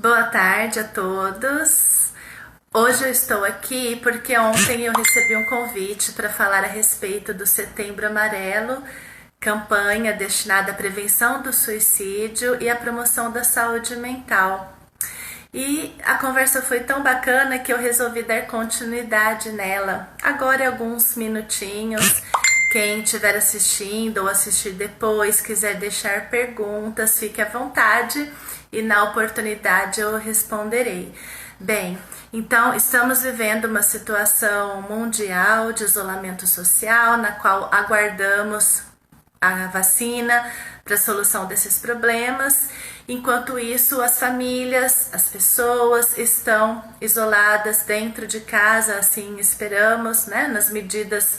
Boa tarde a todos. Hoje eu estou aqui porque ontem eu recebi um convite para falar a respeito do Setembro Amarelo, campanha destinada à prevenção do suicídio e à promoção da saúde mental. E a conversa foi tão bacana que eu resolvi dar continuidade nela. Agora, alguns minutinhos. Quem estiver assistindo ou assistir depois, quiser deixar perguntas, fique à vontade e na oportunidade eu responderei. Bem, então estamos vivendo uma situação mundial de isolamento social, na qual aguardamos a vacina para a solução desses problemas. Enquanto isso, as famílias, as pessoas estão isoladas dentro de casa, assim esperamos, né, nas medidas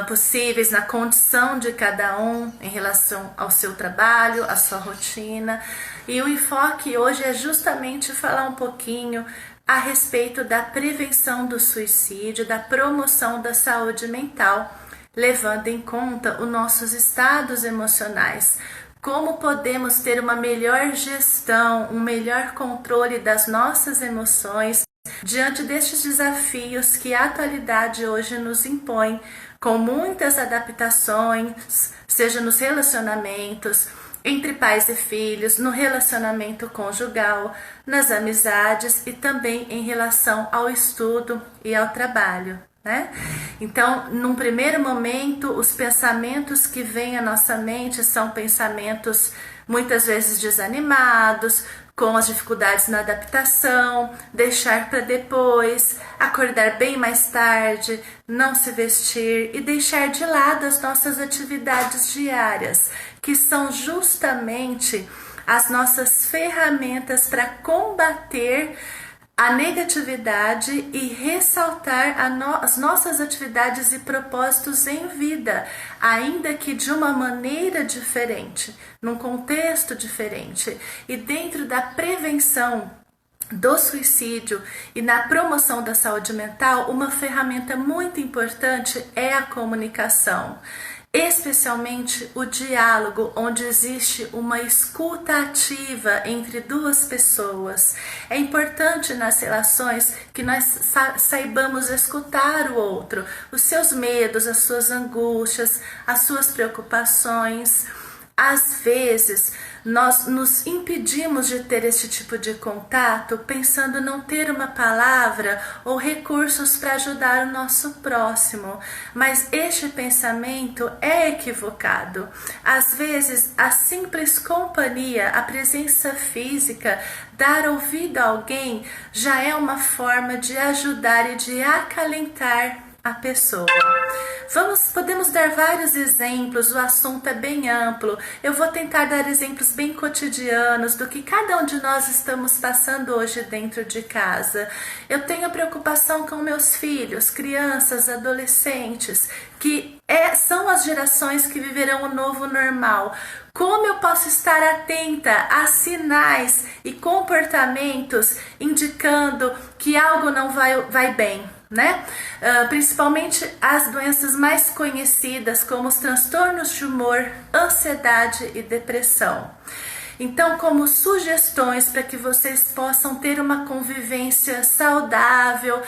possíveis, na condição de cada um em relação ao seu trabalho, à sua rotina. E o enfoque hoje é justamente falar um pouquinho a respeito da prevenção do suicídio, da promoção da saúde mental, levando em conta os nossos estados emocionais. Como podemos ter uma melhor gestão, um melhor controle das nossas emoções diante destes desafios que a atualidade hoje nos impõe, com muitas adaptações, seja nos relacionamentos, entre pais e filhos, no relacionamento conjugal, nas amizades e também em relação ao estudo e ao trabalho, né? Então, num primeiro momento, os pensamentos que vêm à nossa mente são pensamentos muitas vezes desanimados, com as dificuldades na adaptação, deixar para depois, acordar bem mais tarde, não se vestir e deixar de lado as nossas atividades diárias, que são justamente as nossas ferramentas para combater a negatividade e ressaltar as nossas atividades e propósitos em vida, ainda que de uma maneira diferente, num contexto diferente. E dentro da prevenção do suicídio e na promoção da saúde mental, uma ferramenta muito importante é a comunicação. Especialmente o diálogo, onde existe uma escuta ativa entre duas pessoas. É importante nas relações que nós saibamos escutar o outro, os seus medos, as suas angústias, as suas preocupações. Às vezes, nós nos impedimos de ter esse tipo de contato pensando não ter uma palavra ou recursos para ajudar o nosso próximo, mas este pensamento é equivocado. Às vezes, a simples companhia, a presença física, dar ouvido a alguém já é uma forma de ajudar e de acalentar a pessoa. Podemos dar vários exemplos, o assunto é bem amplo. Eu vou tentar dar exemplos bem cotidianos do que cada um de nós estamos passando hoje dentro de casa. Eu tenho preocupação com meus filhos, crianças, adolescentes, que são as gerações que viverão o novo normal. Como eu posso estar atenta a sinais e comportamentos indicando que algo não vai bem? Né? Principalmente as doenças mais conhecidas, como os transtornos de humor, ansiedade e depressão. Então, como sugestões para que vocês possam ter uma convivência saudável,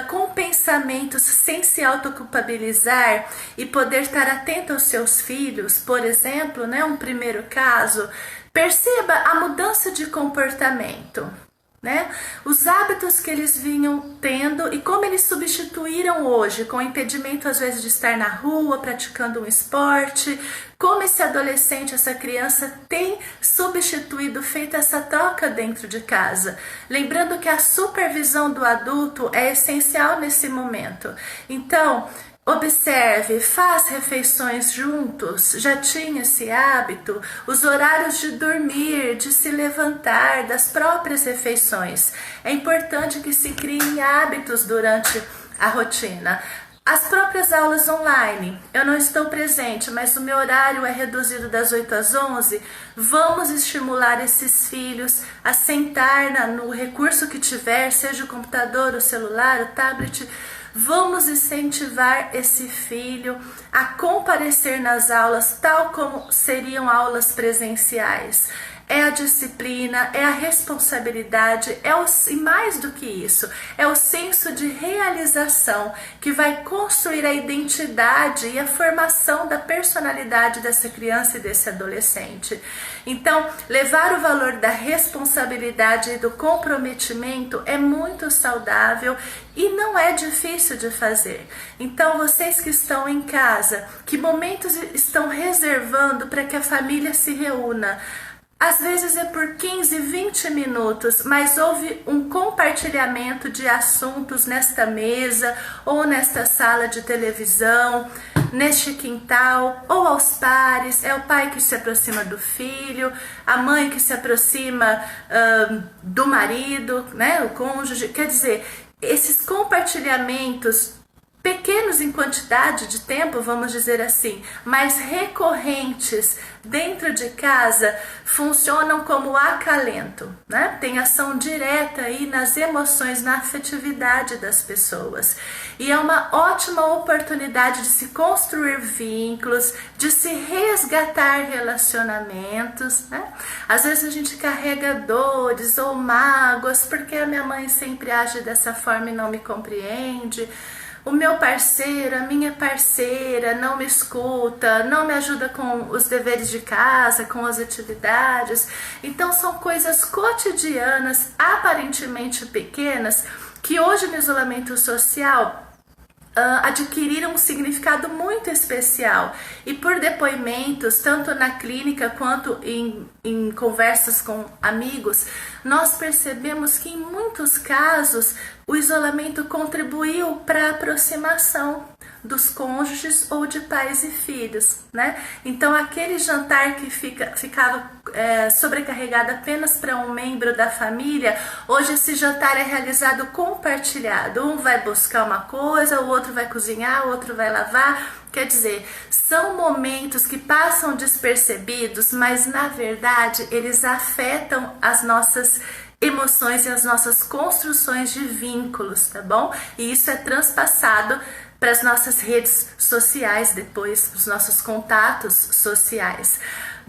com pensamentos sem se autoculpabilizar e poder estar atento aos seus filhos, por exemplo, né, um primeiro caso, perceba a mudança de comportamento. Né? Os hábitos que eles vinham tendo e como eles substituíram hoje, com o impedimento às vezes de estar na rua, praticando um esporte, como esse adolescente, essa criança tem substituído, feito essa troca dentro de casa. Lembrando que a supervisão do adulto é essencial nesse momento. Então, observe, faz refeições juntos, já tinha esse hábito, os horários de dormir, de se levantar, das próprias refeições. É importante que se criem hábitos durante a rotina. As próprias aulas online, eu não estou presente, mas o meu horário é reduzido das 8 às 11, vamos estimular esses filhos a sentar no recurso que tiver, seja o computador, o celular, o tablet. Vamos incentivar esse filho a comparecer nas aulas tal como seriam aulas presenciais. é a disciplina, é a responsabilidade, e mais do que isso, é o senso de realização que vai construir a identidade e a formação da personalidade dessa criança e desse adolescente. Então, levar o valor da responsabilidade e do comprometimento é muito saudável e não é difícil de fazer. Então, vocês que estão em casa, que momentos estão reservando para que a família se reúna? Às vezes é por 15, 20 minutos, mas houve um compartilhamento de assuntos nesta mesa ou nesta sala de televisão, neste quintal, ou aos pares. É o pai que se aproxima do filho, a mãe que se aproxima do marido, né, o cônjuge. Quer dizer, esses compartilhamentos pequenos em quantidade de tempo, vamos dizer assim, mas recorrentes dentro de casa, funcionam como acalento, né? Tem ação direta aí nas emoções, na afetividade das pessoas. E é uma ótima oportunidade de se construir vínculos, de se resgatar relacionamentos, né? Às vezes a gente carrega dores ou mágoas, porque a minha mãe sempre age dessa forma e não me compreende. O meu parceiro, a minha parceira não me escuta, não me ajuda com os deveres de casa, com as atividades. Então são coisas cotidianas, aparentemente pequenas, que hoje no isolamento social adquiriram um significado muito especial. E por depoimentos, tanto na clínica quanto em conversas com amigos, nós percebemos que em muitos casos o isolamento contribuiu para a aproximação dos cônjuges ou de pais e filhos, né? Então aquele jantar que ficava sobrecarregado apenas para um membro da família, hoje esse jantar é realizado compartilhado. Um vai buscar uma coisa, o outro vai cozinhar, o outro vai lavar. Quer dizer, são momentos que passam despercebidos, mas na verdade eles afetam as nossas emoções e as nossas construções de vínculos, tá bom? E isso é transpassado para as nossas redes sociais depois, para os nossos contatos sociais.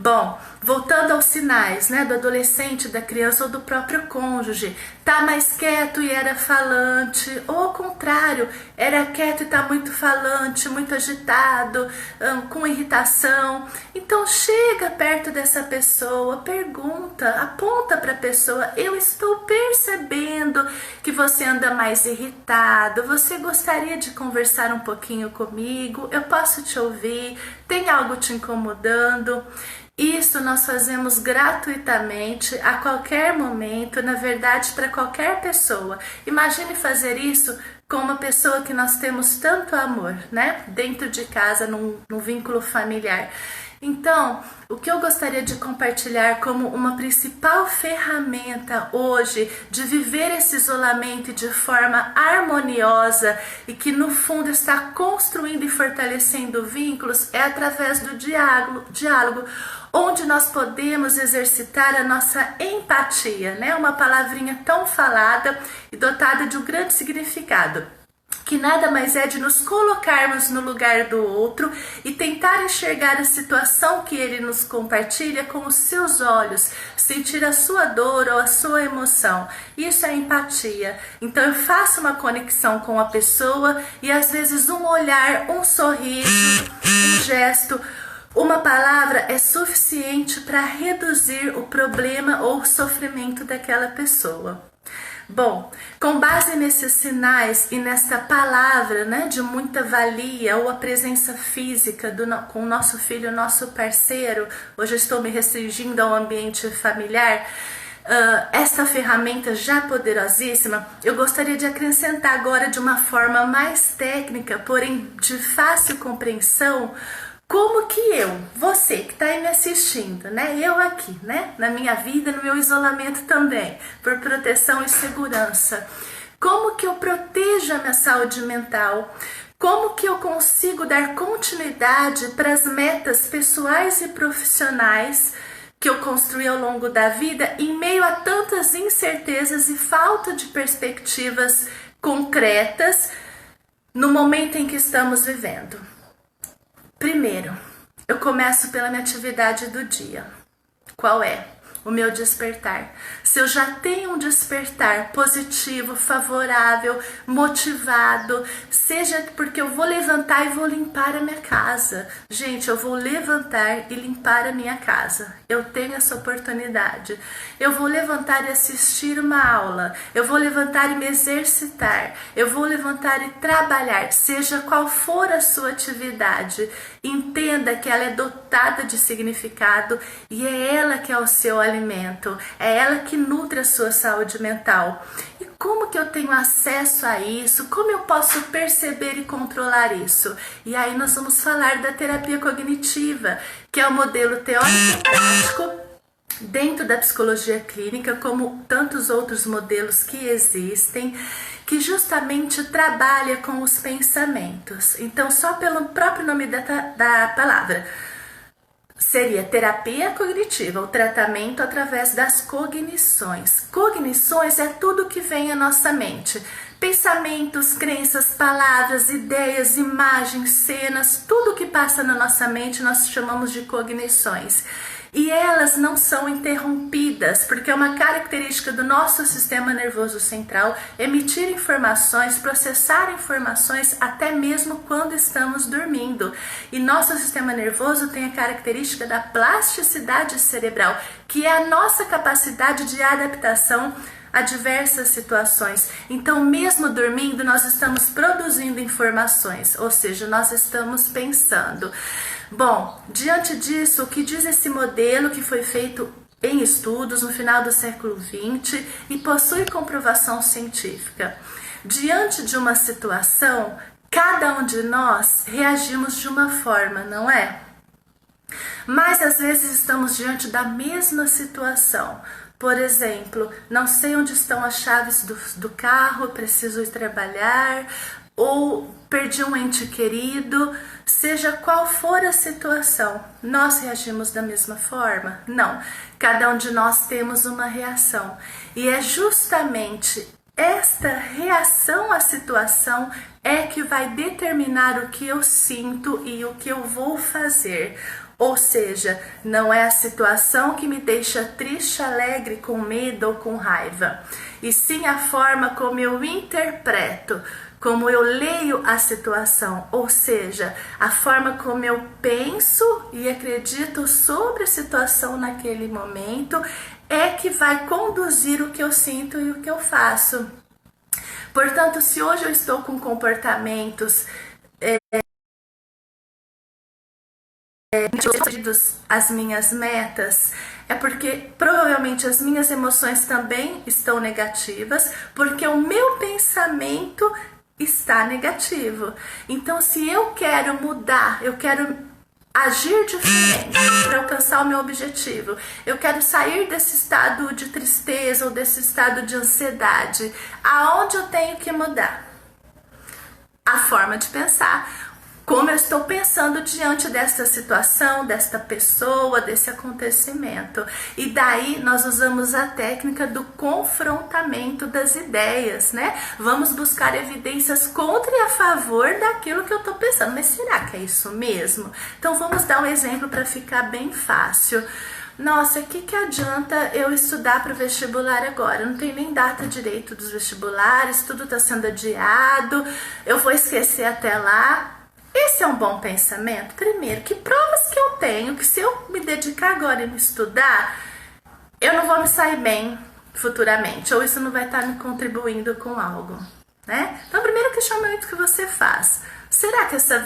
Bom, voltando aos sinais, né, do adolescente, da criança ou do próprio cônjuge, tá mais quieto e era falante, ou ao contrário, era quieto e tá muito falante, muito agitado, com irritação. Então chega perto dessa pessoa, pergunta, aponta para a pessoa: eu estou percebendo que você anda mais irritado, você gostaria de conversar um pouquinho comigo? Eu posso te ouvir? Tem algo te incomodando? Isso nós fazemos gratuitamente, a qualquer momento, na verdade, para qualquer pessoa. Imagine fazer isso com uma pessoa que nós temos tanto amor, né? Dentro de casa, num vínculo familiar. Então, o que eu gostaria de compartilhar como uma principal ferramenta hoje de viver esse isolamento de forma harmoniosa e que no fundo está construindo e fortalecendo vínculos é através do diálogo, onde nós podemos exercitar a nossa empatia, né? Uma palavrinha tão falada e dotada de um grande significado, que nada mais é de nos colocarmos no lugar do outro e tentar enxergar a situação que ele nos compartilha com os seus olhos, sentir a sua dor ou a sua emoção. Isso é empatia. Então eu faço uma conexão com a pessoa e às vezes um olhar, um sorriso, um gesto, uma palavra é suficiente para reduzir o problema ou o sofrimento daquela pessoa. Bom, com base nesses sinais e nesta palavra, né, de muita valia, ou a presença física com o nosso filho, nosso parceiro, hoje eu estou me restringindo ao ambiente familiar, esta ferramenta já poderosíssima, eu gostaria de acrescentar agora de uma forma mais técnica, porém de fácil compreensão, como que você que está aí me assistindo, né? Eu aqui, né? Na minha vida, no meu isolamento também, por proteção e segurança. Como que eu protejo a minha saúde mental? Como que eu consigo dar continuidade para as metas pessoais e profissionais que eu construí ao longo da vida em meio a tantas incertezas e falta de perspectivas concretas no momento em que estamos vivendo? Primeiro, eu começo pela minha atividade do dia. Qual é? o meu despertar. Se eu já tenho um despertar positivo, favorável, motivado, seja porque eu vou levantar e vou limpar a minha casa. Gente, eu vou levantar e limpar a minha casa. Eu tenho essa oportunidade. Eu vou levantar e assistir uma aula. Eu vou levantar e me exercitar. Eu vou levantar e trabalhar, seja qual for a sua atividade. Entenda que ela é dotada de significado e é ela que é o seu alimento, é ela que nutre a sua saúde mental. E como que eu tenho acesso a isso? Como eu posso perceber e controlar isso? E aí nós vamos falar da terapia cognitiva, que é o modelo teórico e prático dentro da psicologia clínica, como tantos outros modelos que existem, que justamente trabalha com os pensamentos. Então, só pelo próprio nome da palavra, seria terapia cognitiva, o tratamento através das cognições. Cognições é tudo que vem à nossa mente. Pensamentos, crenças, palavras, ideias, imagens, cenas, tudo que passa na nossa mente nós chamamos de cognições. E elas não são interrompidas, porque é uma característica do nosso sistema nervoso central emitir informações, processar informações até mesmo quando estamos dormindo. E nosso sistema nervoso tem a característica da plasticidade cerebral, que é a nossa capacidade de adaptação a diversas situações. Então, mesmo dormindo, nós estamos produzindo informações, ou seja, nós estamos pensando. Bom, diante disso, o que diz esse modelo que foi feito em estudos no final do século XX e possui comprovação científica? Diante de uma situação, cada um de nós reagimos de uma forma, não é? Mas às vezes estamos diante da mesma situação. Por exemplo, não sei onde estão as chaves do carro, preciso ir trabalhar, ou perdi um ente querido, seja qual for a situação, nós reagimos da mesma forma? Não, cada um de nós temos uma reação. E é justamente esta reação à situação é que vai determinar o que eu sinto e o que eu vou fazer. Ou seja, não é a situação que me deixa triste, alegre, com medo ou com raiva, e sim a forma como eu interpreto, como eu leio a situação, ou seja, a forma como eu penso e acredito sobre a situação naquele momento é que vai conduzir o que eu sinto e o que eu faço. Portanto, se hoje eu estou com comportamentos as minhas metas, é porque provavelmente as minhas emoções também estão negativas, porque o meu pensamento está negativo. Então, se eu quero mudar, eu quero agir diferente para alcançar o meu objetivo, eu quero sair desse estado de tristeza ou desse estado de ansiedade, aonde eu tenho que mudar? A forma de pensar. Como eu estou pensando diante desta situação, desta pessoa, desse acontecimento. E daí nós usamos a técnica do confrontamento das ideias, né? Vamos buscar evidências contra e a favor daquilo que eu estou pensando. Mas será que é isso mesmo? Então vamos dar um exemplo para ficar bem fácil. Nossa, o que adianta eu estudar para o vestibular agora? Eu não tenho nem data direito dos vestibulares, tudo está sendo adiado, eu vou esquecer até lá. Esse é um bom pensamento? Primeiro, que provas que eu tenho que se eu me dedicar agora e me estudar, eu não vou me sair bem futuramente, ou isso não vai estar me contribuindo com algo, né? Então, o primeiro questionamento que você faz: será que essa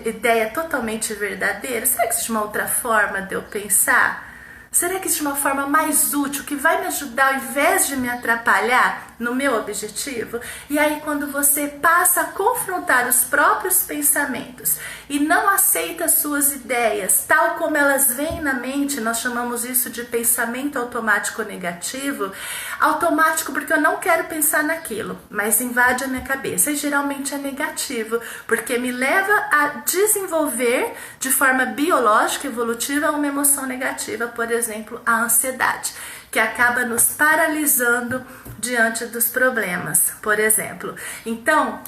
ideia é totalmente verdadeira? Será que existe uma outra forma de eu pensar? Será que existe uma forma mais útil que vai me ajudar ao invés de me atrapalhar no meu objetivo? E aí, quando você passa a confrontar os próprios pensamentos e não aceita suas ideias tal como elas vêm na mente, nós chamamos isso de pensamento automático negativo. Automático porque eu não quero pensar naquilo, mas invade a minha cabeça, e geralmente é negativo, porque me leva a desenvolver de forma biológica, evolutiva, uma emoção negativa, por exemplo, a ansiedade, que acaba nos paralisando diante dos problemas, por exemplo. Então,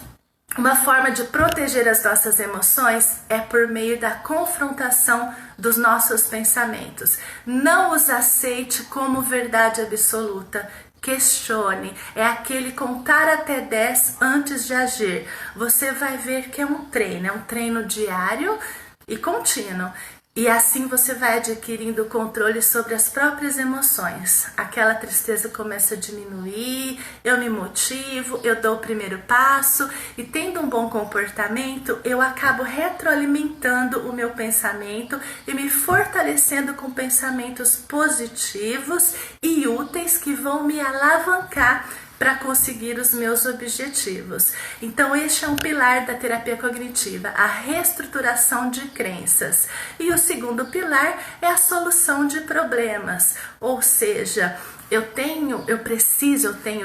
Uma forma de proteger as nossas emoções é por meio da confrontação dos nossos pensamentos. Não os aceite como verdade absoluta. Questione. É aquele contar até 10 antes de agir. Você vai ver que é um treino diário e contínuo. E assim você vai adquirindo controle sobre as próprias emoções. Aquela tristeza começa a diminuir, eu me motivo, eu dou o primeiro passo e tendo um bom comportamento, eu acabo retroalimentando o meu pensamento e me fortalecendo com pensamentos positivos e úteis que vão me alavancar para conseguir os meus objetivos. Então, este é um pilar da terapia cognitiva, a reestruturação de crenças. E o segundo pilar é a solução de problemas, ou seja, eu tenho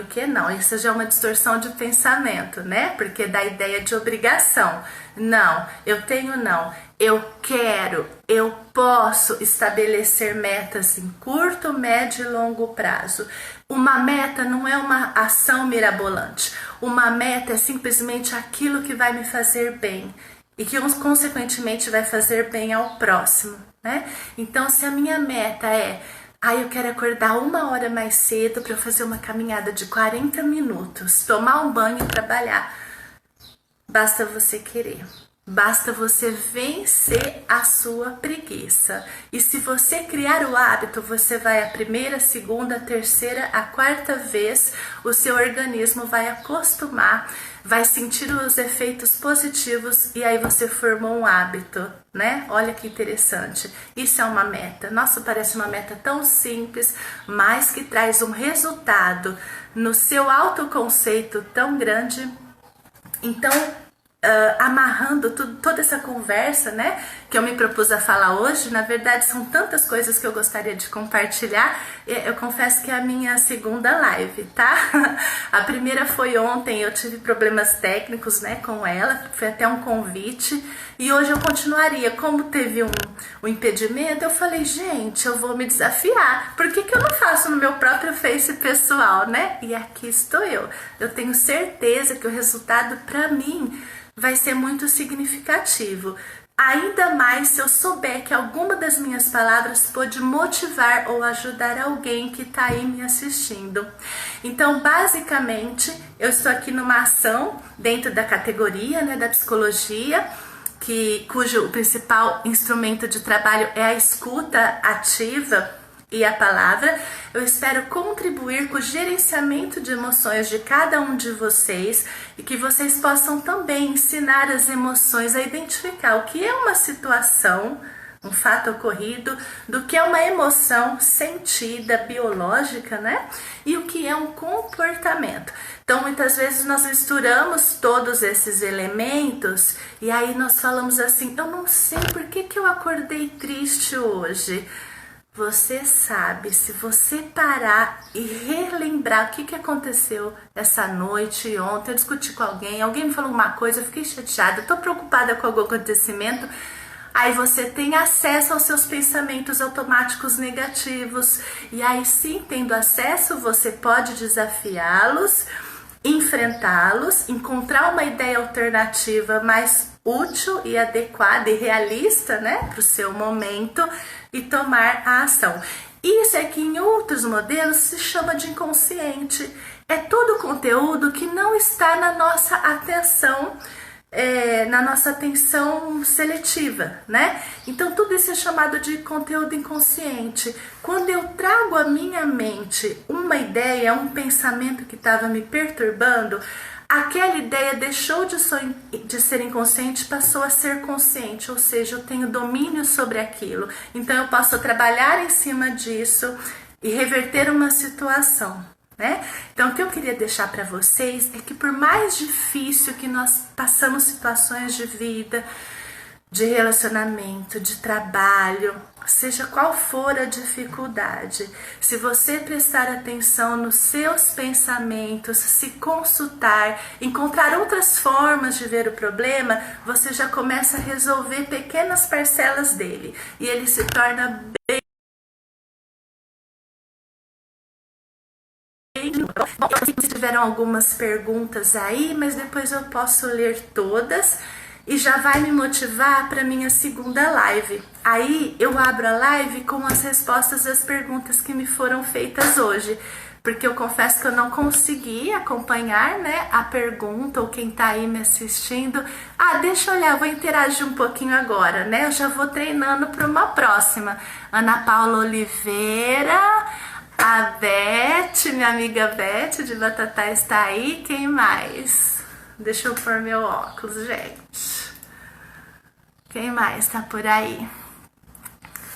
que não. Isso já é uma distorção de pensamento, né? Porque dá ideia de obrigação. Não, eu tenho não. Eu quero, eu posso estabelecer metas em curto, médio e longo prazo. Uma meta não é uma ação mirabolante. Uma meta é simplesmente aquilo que vai me fazer bem e que consequentemente vai fazer bem ao próximo, né? Então, se a minha meta é eu quero acordar 1 hora mais cedo para eu fazer uma caminhada de 40 minutos, tomar um banho e trabalhar. Basta você querer. Basta você vencer a sua preguiça. E se você criar o hábito, você vai a primeira, segunda, terceira, a quarta vez, o seu organismo vai acostumar, vai sentir os efeitos positivos e aí você formou um hábito, né? Olha que interessante. Isso é uma meta. Nossa, parece uma meta tão simples, mas que traz um resultado no seu autoconceito tão grande. Então, amarrando toda essa conversa, né, que eu me propus a falar hoje, na verdade são tantas coisas que eu gostaria de compartilhar. Eu confesso que é a minha segunda live, tá? A primeira foi ontem, eu tive problemas técnicos, né, com ela, foi até um convite, e hoje eu continuaria. Como teve um impedimento, eu falei, gente, eu vou me desafiar, por que eu não faço no meu próprio Face pessoal, né? E aqui estou eu. Eu tenho certeza que o resultado para mim vai ser muito significativo. Ainda mais se eu souber que alguma das minhas palavras pode motivar ou ajudar alguém que está aí me assistindo. Então, basicamente, eu estou aqui numa ação dentro da categoria, né, da psicologia, cujo principal instrumento de trabalho é a escuta ativa e a palavra. Eu espero contribuir com o gerenciamento de emoções de cada um de vocês e que vocês possam também ensinar as emoções a identificar o que é uma situação, um fato ocorrido, do que é uma emoção sentida, biológica, né? E o que é um comportamento. Então, muitas vezes nós misturamos todos esses elementos e aí nós falamos assim, eu não sei por que eu acordei triste hoje. Você sabe, se você parar e relembrar o que aconteceu essa noite, ontem, eu discuti com alguém me falou uma coisa, eu fiquei chateada, estou preocupada com algum acontecimento, aí você tem acesso aos seus pensamentos automáticos negativos, e aí sim, tendo acesso, você pode desafiá-los, enfrentá-los, encontrar uma ideia alternativa mais útil e adequada e realista, né, para o seu momento e tomar a ação. Isso é que em outros modelos se chama de inconsciente. É todo conteúdo que não está na nossa atenção, na nossa atenção seletiva, né? Então tudo isso é chamado de conteúdo inconsciente. Quando eu trago à minha mente uma ideia, um pensamento que estava me perturbando, aquela ideia deixou de ser inconsciente, passou a ser consciente, ou seja, eu tenho domínio sobre aquilo. Então eu posso trabalhar em cima disso e reverter uma situação, né? Então o que eu queria deixar para vocês é que por mais difícil que nós passamos situações de vida, de relacionamento, de trabalho, seja qual for a dificuldade, se você prestar atenção nos seus pensamentos, se consultar, encontrar outras formas de ver o problema, você já começa a resolver pequenas parcelas dele e ele se torna bem Bom, eu sei que tiveram algumas perguntas aí, mas depois eu posso ler todas e já vai me motivar para minha segunda live. Aí eu abro a live com as respostas às perguntas que me foram feitas hoje, porque eu confesso que eu não consegui acompanhar, né, a pergunta ou quem tá aí me assistindo. Deixa eu olhar, eu vou interagir um pouquinho agora, né? Eu já vou treinando para uma próxima. Ana Paula Oliveira, a Beth, minha amiga Beth de Batatá está aí. Quem mais? Deixa eu pôr meu óculos, gente. Quem mais tá por aí?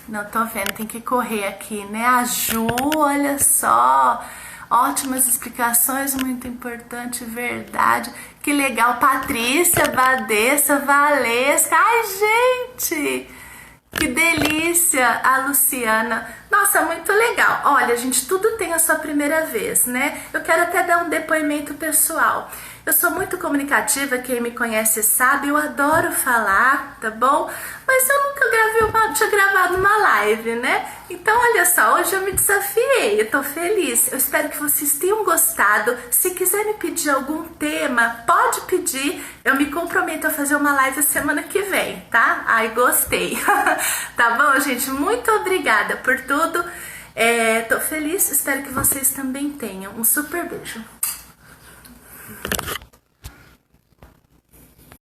Não tô vendo, tem que correr aqui, né? A Ju, olha só. Ótimas explicações, muito importante, verdade. Que legal. Patrícia, Badessa, Valesca. Ai, gente! Que delícia! A Luciana. Nossa, muito legal. Olha, gente, tudo tem a sua primeira vez, né? Eu quero até dar um depoimento pessoal. Eu sou muito comunicativa, quem me conhece sabe, eu adoro falar, tá bom? Mas eu nunca tinha gravado uma live, né? Então, olha só, hoje eu me desafiei, eu tô feliz. Eu espero que vocês tenham gostado. Se quiser me pedir algum tema, pode pedir. Eu me comprometo a fazer uma live a semana que vem, tá? Ai, gostei. Tá bom, gente? Muito obrigada por tudo. Tô feliz, espero que vocês também tenham. Um super beijo.